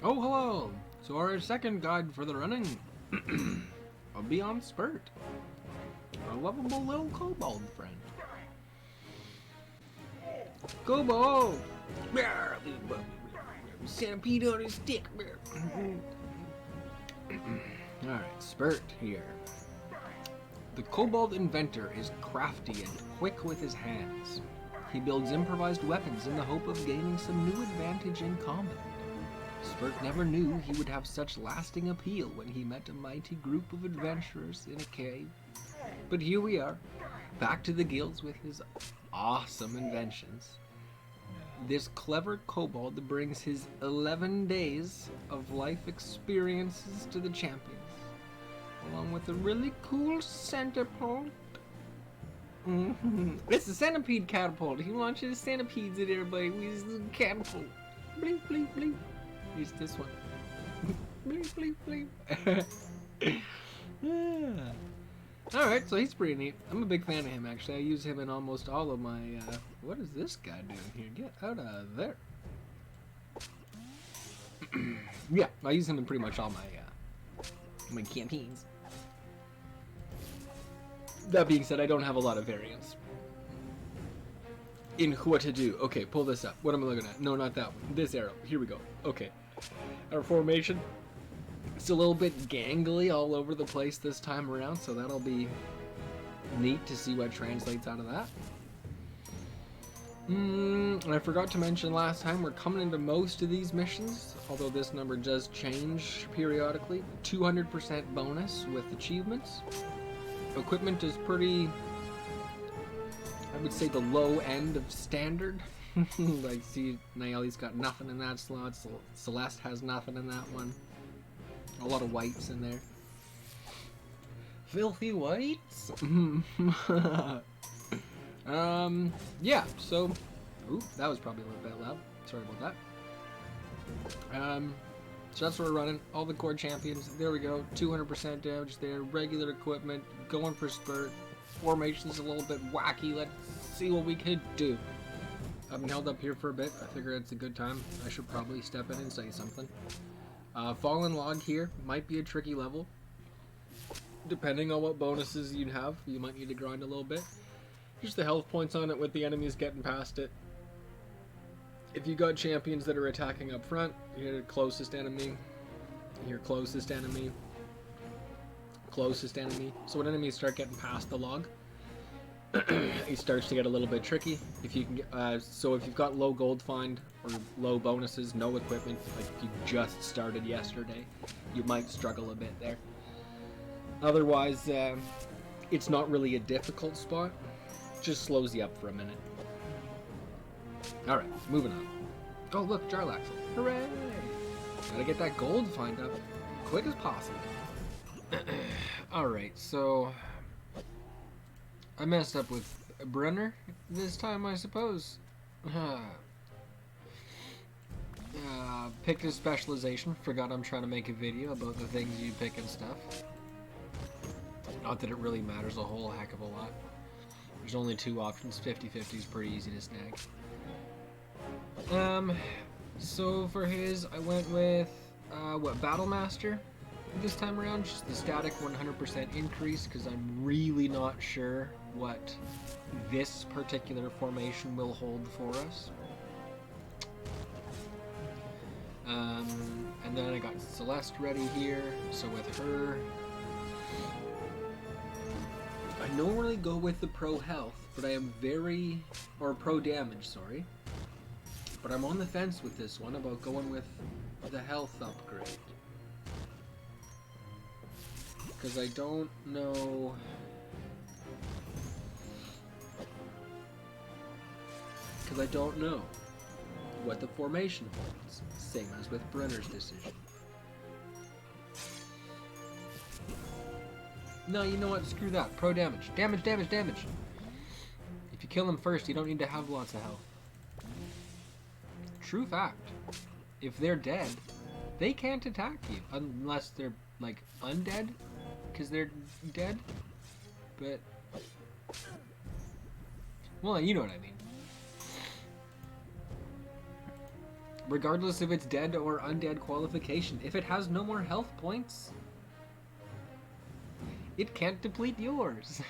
Oh, hello! So our second guide for the running will be on Spurt, our lovable little kobold friend. Kobold! Centipede on his stick! Alright, Spurt here. The kobold inventor is crafty and quick with his hands. He builds improvised weapons in the hope of gaining some new advantage in combat. Spurt never knew he would have such lasting appeal when he met a mighty group of adventurers in a cave. But here we are, back to the guilds with his awesome inventions. This clever kobold brings his 11 days of life experiences to the champions, along with a really cool centipede. It's a centipede catapult. He launches centipedes at everybody with his catapult. Bleep, bleep, bleep. Use this one. Bleep, bleep, bleep. Yeah. Alright, so he's pretty neat. I'm a big fan of him, actually. I use him in almost all of my... what is this guy doing here? Get out of there. Yeah, I use him in pretty much all my campaigns. That being said, I don't have a lot of variants in what to do. Okay, pull this up. What am I looking at? No, not that one. This arrow. Here we go. Okay. Our formation. It's a little bit gangly all over the place this time around, so that'll be neat to see what translates out of that. And I forgot to mention last time, we're coming into most of these missions, although this number does change periodically. 200% bonus with achievements. Equipment is pretty, I would say, the low end of standard. Like, see, Naeli's got nothing in that slot. Celeste has nothing in that one. A lot of whites in there. Filthy whites? Yeah, so... Ooh, that was probably a little bit loud. Sorry about that. So that's what we're running. All the core champions. There we go. 200% damage there. Regular equipment. Going for Spurt. Formation's a little bit wacky. Let's see what we can do. I've been held up here for a bit. I figure it's a good time. I should probably step in and say something. Fallen Log here. Might be a tricky level. Depending on what bonuses you have, you might need to grind a little bit. Just the health points on it with the enemies getting past it. If you got champions that are attacking up front, you're your closest enemy, your closest enemy, closest enemy. So when enemies start getting past the log, it starts to get a little bit tricky. If you can get, so if you've got low gold find or low bonuses, no equipment, like if you just started yesterday, you might struggle a bit there. Otherwise, it's not really a difficult spot. Just slows you up for a minute. Alright, moving on. Oh look, Jarlaxle. Hooray! Gotta get that gold find up quick as possible. Alright, so... I messed up with Brenner this time, I suppose. Picked his specialization. Forgot I'm trying to make a video about the things you pick and stuff. Not that it really matters a whole heck of a lot. There's only two options. 50-50 is pretty easy to snag. So for his, I went with, Battle Master this time around. Just the static 100% increase, because I'm really not sure what this particular formation will hold for us. And then I got Celeste ready here, so with her... I normally go with the pro health, but I am very... or pro damage, sorry. But I'm on the fence with this one about going with the health upgrade. Because I don't know... Because I don't know what the formation holds. Same as with Brenner's decision. No, you know what? Screw that. Pro damage. Damage, damage, damage. If you kill them first, you don't need to have lots of health. True fact. If they're dead, they can't attack you. Unless they're, like, undead. Because they're dead. But... well, you know what I mean. regardless if it's dead or undead qualification. If it has no more health points, it can't deplete yours.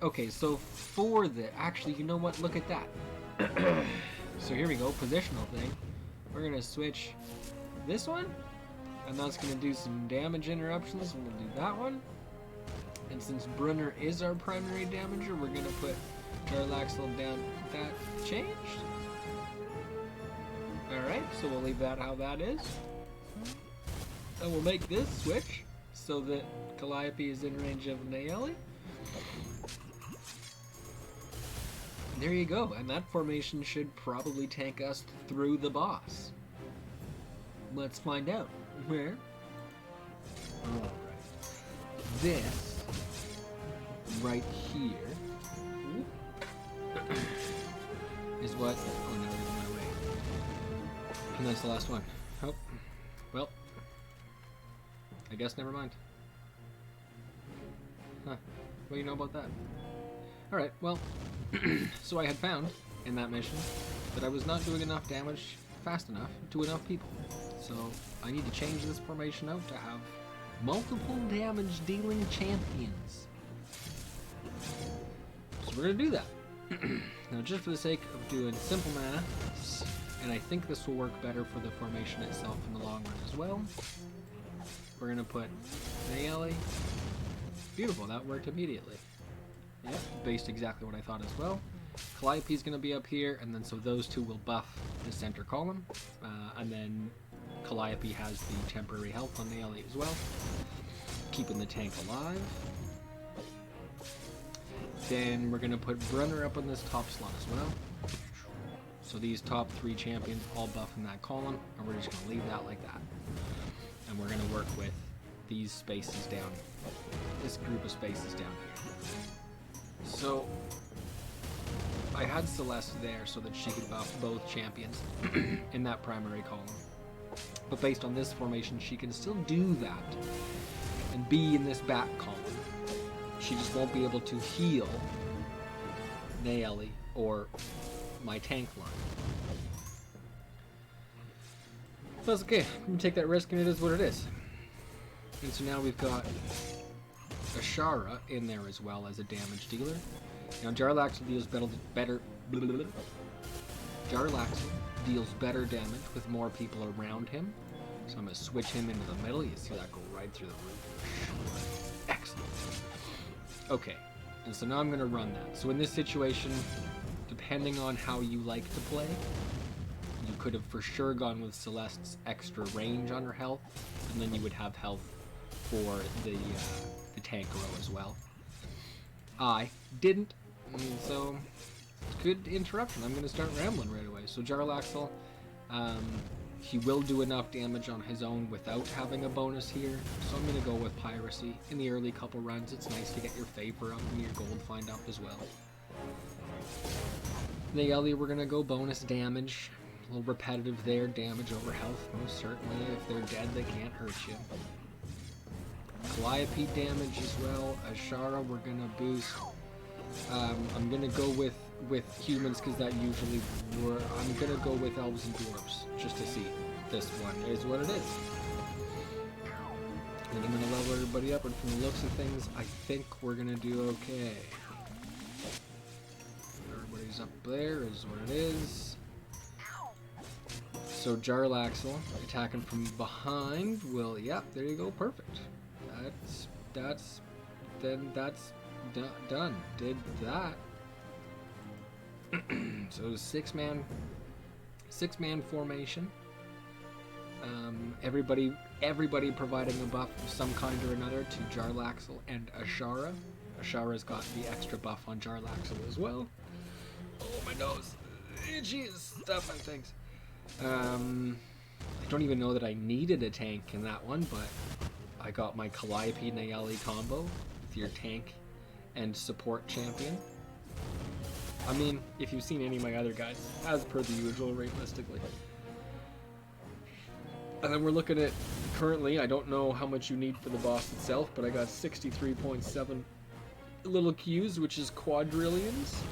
Okay, so for the... Actually, you know what? Look at that. So here we go, positional thing. We're going to switch this one, and that's going to do some damage interruptions. We're going to do that one. And since Brunner is our primary damager, we're going to put Jarlaxle down. That changed. Alright, so we'll leave that how that is. And we'll make this switch so that Calliope is in range of Nayeli. There you go, and that formation should probably take us through the boss. Let's find out. Where? Alright. This right here is what... Oh, no, it's my way. And that's the last one. Oh, well. I guess never mind. Huh. What do you know about that? Alright, well... So I had found, in that mission, that I was not doing enough damage fast enough to enough people. So I need to change this formation out to have multiple damage dealing champions. So we're going to do that. Now just for the sake of doing simple math, and I think this will work better for the formation itself in the long run as well, we're going to put Nayeli. Beautiful, that worked immediately. Yep, based exactly what I thought as well. Calliope's going to be up here, and then so those two will buff the center column, and then Calliope has the temporary health on Nayeli as well, keeping the tank alive. Then we're going to put Brunner up on this top slot as well. So these top three champions all buff in that column, and we're just going to leave that like that. And we're going to work with these spaces down, this group of spaces down here. So, I had Celeste there so that she could buff both champions in that primary column. But based on this formation, she can still do that and be in this back column. She just won't be able to heal Nayeli or my tank line. That's okay. I'm going to take that risk, and it is what it is. And so now we've got Ashara in there as well as a damage dealer. Now Jarlaxle deals better Jarlaxle deals better damage with more people around him. So I'm going to switch him into the middle. You see that go right through the roof. Excellent. Okay, and so now I'm going to run that. So in this situation, depending on how you like to play, you could have for sure gone with Celeste's extra range on her health, and then you would have health for the tank row as well. I didn't, so good interruption. I'm going to start rambling right away. So Jarlaxle, he will do enough damage on his own without having a bonus here, so I'm going to go with Piracy. In the early couple runs, it's nice to get your favor up and your gold find up as well. Nayeli, we're going to go bonus damage. A little repetitive there, damage over health, most certainly. If they're dead, they can't hurt you. Calliope damage as well. Ashara, we're gonna boost. I'm gonna go with humans because that usually I'm gonna go with elves and dwarves just to see. This one is what it is. And I'm gonna level everybody up, and from the looks of things, I think we're gonna do okay. Everybody's up there is what it is. So Jarlaxle attacking from behind will, yep, there you go, perfect. That's done. Did that. So six-man formation. Everybody providing a buff of some kind or another to Jarlaxle and Ashara. Ashara's got the extra buff on Jarlaxle as well. Oh, my nose. Itchy and stuff and things. I don't even know that I needed a tank in that one, but I got my Calliope Nayeli combo with your tank and support champion. I mean, if you've seen any of my other guys, as per the usual, realistically. And then we're looking at, currently, I don't know how much you need for the boss itself, but I got 63.7 little Qs, which is quadrillions.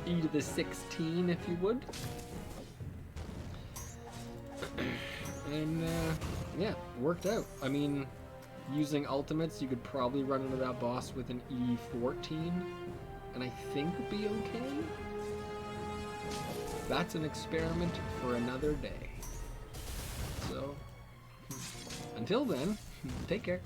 E to the 16, if you would. And, yeah, worked out. I mean, using ultimates, you could probably run into that boss with an E14, and I think be okay. That's an experiment for another day. So, until then, take care.